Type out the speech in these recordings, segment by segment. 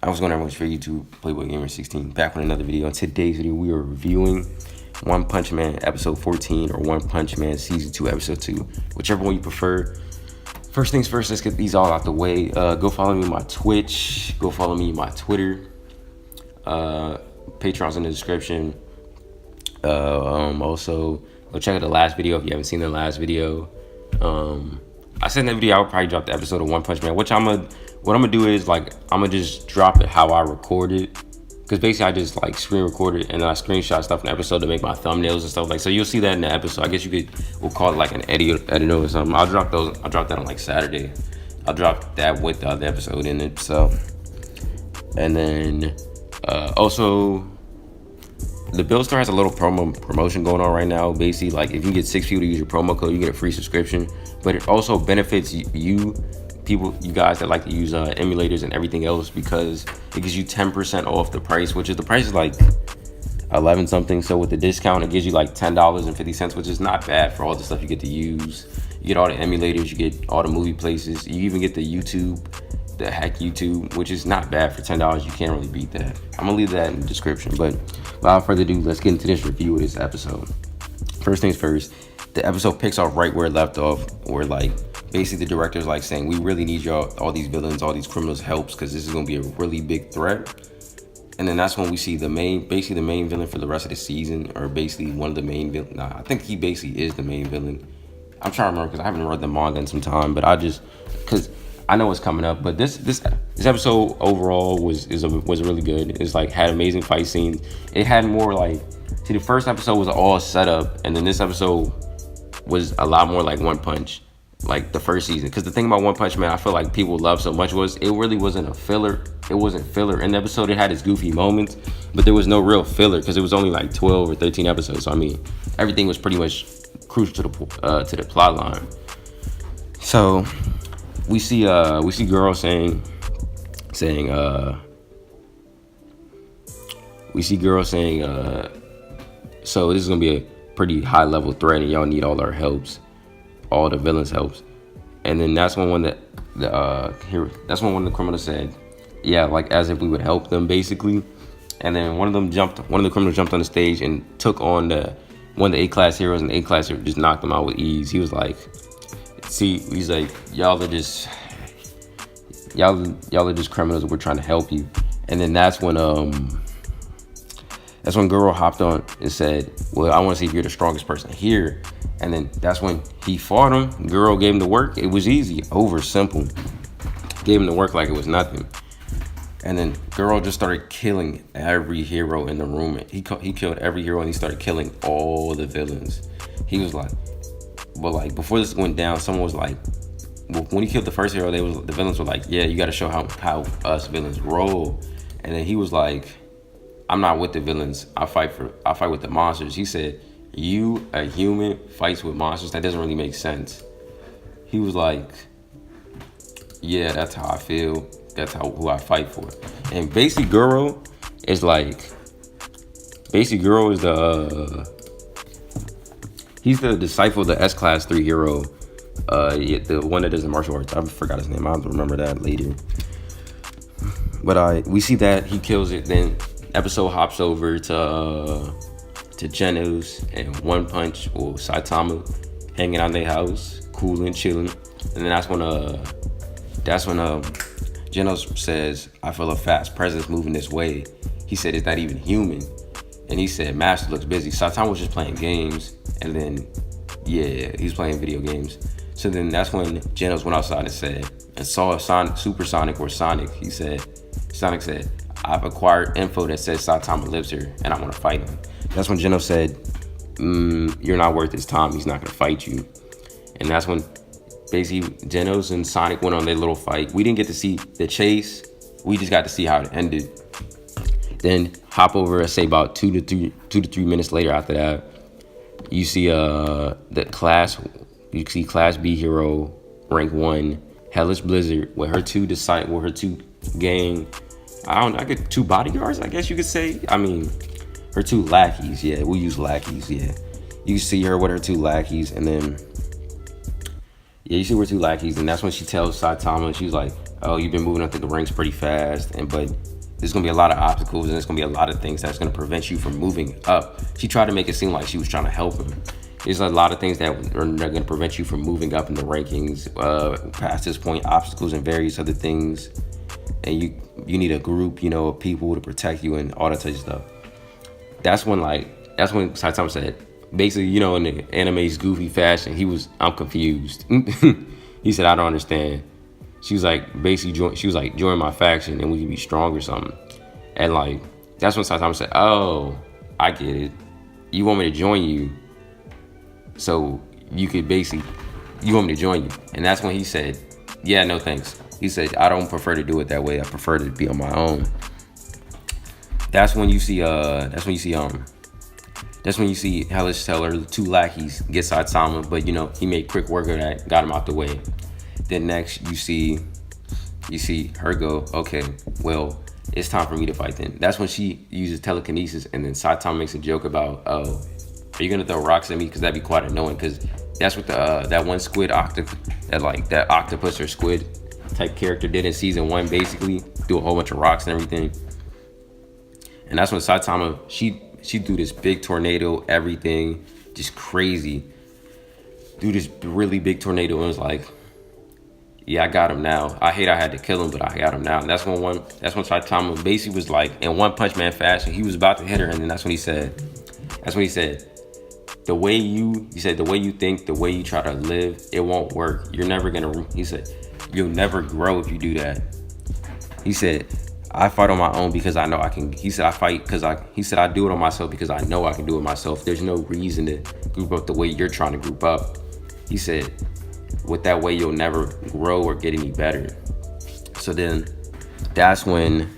I was going to for YouTube, Playboy Gamer 16, back with another video. In today's video, we are reviewing One Punch Man episode 14 or One Punch Man season 2 episode 2, whichever one you prefer. First things first, let's get these all out the way. Go follow me on my Twitch, go follow me on my Twitter. Patreon's in the description. Also, go check out the last video if you haven't seen the last video. I said in that video I would probably drop the episode of One Punch Man, what I'm gonna do is I'm gonna just drop it how I record it, because basically I just screen record it and then I screenshot stuff in the episode to make my thumbnails and stuff so you'll see that in the episode. I guess we'll call it an editor or something. I'll drop that on Saturday. I'll drop that with the other episode in it. So, and then also the Build Store has a little promotion going on right now. Basically, if you get 6 people to use your promo code, you get a free subscription. But it also benefits you guys that like to use emulators and everything else, because it gives you 10% off the price, which is the price is 11 something. So with the discount, it gives you $10.50, which is not bad for all the stuff you get to use. You get all the emulators, you get all the movie places, you even get the hack YouTube, which is not bad for $10. You can't really beat that. I'm gonna leave that in the description. But without further ado, let's get into this review of this episode. First things first, the episode picks off right where it left off, where basically the director's saying, we really need all these villains, all these criminals helps, because this is gonna be a really big threat. And then that's when we see the main villain for the rest of the season, or basically one of the main villains. Nah, I think he basically is the main villain. I'm trying to remember because I haven't read the manga in some time, but because I know what's coming up. But this episode overall was really good. It's had amazing fight scenes. It had more the first episode was all set up, and then this episode was a lot more like One Punch, the first season. Because the thing about One Punch Man, I feel people love so much was it really wasn't a filler. It wasn't filler. In the episode, it had its goofy moments, but there was no real filler because it was only 12 or 13 episodes. So I mean, everything was pretty much crucial to the plot line. So we see Girl saying so this is gonna be a pretty high level threat and y'all need all our helps, all the villains helps. And then that's when one of the criminals said, yeah, as if we would help them basically. And then one of the criminals jumped on the stage and took on one of the A-class heroes, and the A-class hero just knocked him out with ease. He was he's y'all are just criminals, we're trying to help you. And then that's when Guru hopped on and said, well, I want to see if you're the strongest person here. And then that's when he fought him. Guru gave him the work. It was easy, over simple. Gave him the work like it was nothing. And then Guru just started killing every hero in the room. He killed every hero, and he started killing all the villains. He was before this went down, someone was when he killed the first hero, the villains were yeah, you got to show how us villains roll. And then he was I'm not with the villains. I fight with the monsters. He said, you, a human, fights with monsters? That doesn't really make sense. He was yeah, that's how I feel. That's who I fight for. And basically Guru is he's the disciple of the S-Class 3 hero. The one that does the martial arts. I forgot his name. I'll remember that later. But we see that he kills it. Then episode hops over to Genos and One Punch or Saitama hanging out in their house, cooling, chilling. And then that's when Genos says, I feel a fast presence moving this way. He said, is that even human? And he said, Master looks busy. Saitama was just playing games. And then, yeah, he's playing video games. So then that's when Genos went outside and saw Supersonic or Sonic. Sonic said, I've acquired info that says Saitama lives here and I want to fight him. That's when Genos said, you're not worth his time. He's not going to fight you. And that's when basically Genos and Sonic went on their little fight. We didn't get to see the chase. We just got to see how it ended. Then hop over, say about 2 to 3 minutes later after that, you see Class B hero, rank 1, Hellish Blizzard, with her two gang. I get 2 bodyguards, I guess you could say. I mean, her 2 lackeys. Yeah, we'll use lackeys. Yeah, you see her with her 2 lackeys, and then you see her 2 lackeys, and that's when she tells Saitama, she's oh, you've been moving up through the ranks pretty fast, but there's gonna be a lot of obstacles and there's gonna be a lot of things that's gonna prevent you from moving up. She tried to make it seem like she was trying to help him. There's a lot of things that are gonna prevent you from moving up in the rankings. Past this point, obstacles and various other things, and you need a group, of people to protect you and all that type of stuff. That's when Saitama said, basically, in the anime's goofy fashion, I'm confused. He said, I don't understand. She was like, basically, join my faction and we can be strong or something. And like, that's when Saitama said, oh, I get it. You want me to join you, so you want me to join you. And that's when he said, yeah, no thanks. He said, I don't prefer to do it that way. I prefer to be on my own. That's when you see Hellish tell her 2 lackeys get Saitama, but he made quick work of that, got him out the way. Then next you see her go, okay, well, it's time for me to fight then. That's when she uses telekinesis, and then Saitama makes a joke about, oh, are you gonna throw rocks at me? Because that'd be quite annoying, because that's what that one squid that octopus or squid type character did in season 1, basically, do a whole bunch of rocks and everything. And that's when Saitama, she do this big tornado, everything, just crazy. Do this really big tornado, and it was like, yeah, I got him now. I hate I had to kill him, but I got him now. And that's when Saitama basically was like, in One Punch Man fashion, he was about to hit her, and then that's when he said, the way you think, the way you try to live, it won't work. He said, you'll never grow if you do that. He said, I fight on my own because I know I can. He said, I do it on myself because I know I can do it myself. There's no reason to group up the way you're trying to group up. He said, with that way, you'll never grow or get any better. So then that's when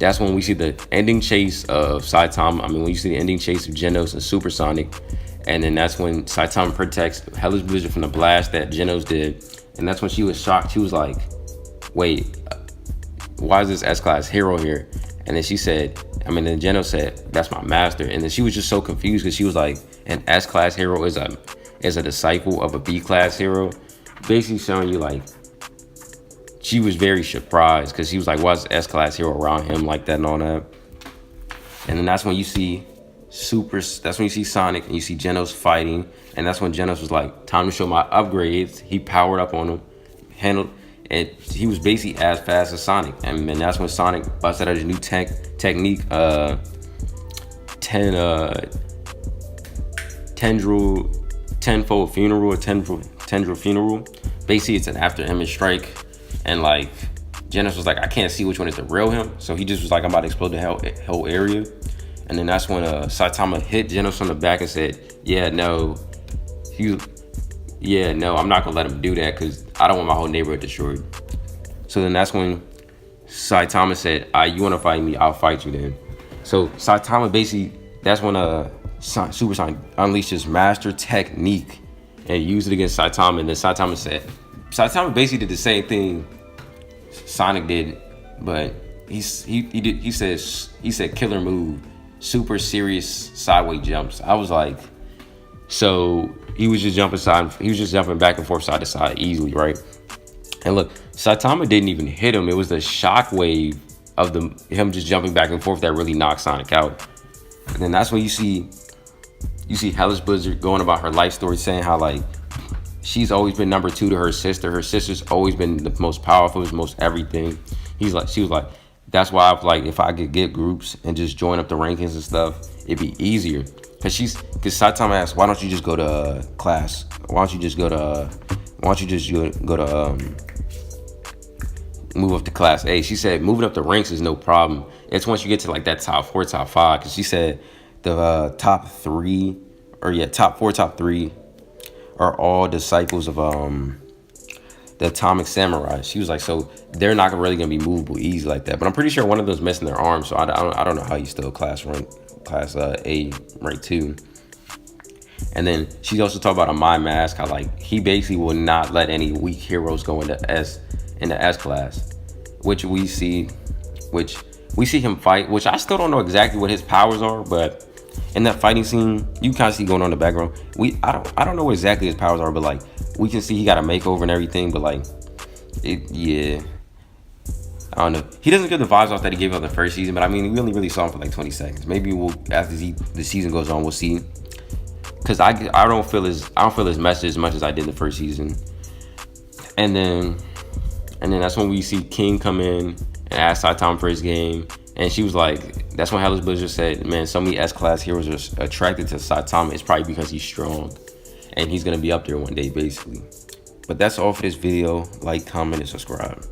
we see the ending chase of Saitama. When you see the ending chase of Genos and Supersonic, and then that's when Saitama protects Hellish Blizzard from the blast that Genos did. And that's when she was shocked. She was like, wait, why is this S-Class hero here? And then then Genos said, that's my master. And then she was just so confused, because she was like, an S-Class hero is a disciple of a B-Class hero. Basically showing you, like, she was very surprised, because she was like, why is S-Class hero around him like that and all that? And then that's when you see Sonic and you see Genos fighting. And that's when Genos was like, time to show my upgrades. He powered up on him, and he was basically as fast as Sonic. And then that's when Sonic busted out his new technique, tenfold funeral, or tendril funeral. Basically, it's an after image strike, and like Genos was like, I can't see which one is the real him, so he just was like, I'm about to explode the whole area. And then that's when Saitama hit Genos on the back and said, no, I'm not gonna let him do that, because I don't want my whole neighborhood destroyed. So then that's when Saitama said, you want to fight me? I'll fight you then. So Saitama basically, that's when Super Sonic unleashed his master technique and used it against Saitama. And then Saitama basically did the same thing Sonic did, but he said killer move, super serious sideways jumps. I was like, so he was just jumping back and forth side to side easily, right? And look, Saitama didn't even hit him. It was the shockwave of him just jumping back and forth that really knocked Sonic out. And then that's when you see Hellish Blizzard going about her life story, saying how like she's always been number 2 to her sister. Her sister's always been the most powerful, the most everything. She was like, that's why if I could get groups and just join up the rankings and stuff, it'd be easier. Because Saitama asked, why don't you just go to class? Why don't you just go to move up to class A? She said moving up the ranks is no problem. It's once you get to like that top 4, top 5. Because she said the top 4, top 3 are all disciples of the Atomic Samurai. She was like, so they're not really gonna be movable easy like that. But I'm pretty sure one of them's missing their arm, so I don't know how you still class A rank 2. And then she also talked about a My Mask, how like he basically will not let any weak heroes go into S class, which we see him fight, which I still don't know exactly what his powers are, but in that fighting scene, you kind of see going on in the background. I don't know what exactly his powers are, but like we can see he got a makeover and everything, but like I don't know. He doesn't give the vibes off that he gave on the first season, but I mean, we only really saw him for like 20 seconds. Maybe we'll, after the season goes on, we'll see. Cause I don't feel his message as much as I did the first season. And then that's when we see King come in and ask Saitama for his game. And she was like, that's when Hellish Blizzard said, man, so many S-class heroes are attracted to Saitama. It's probably because he's strong. And he's going to be up there one day, basically. But that's all for this video. Like, comment, and subscribe.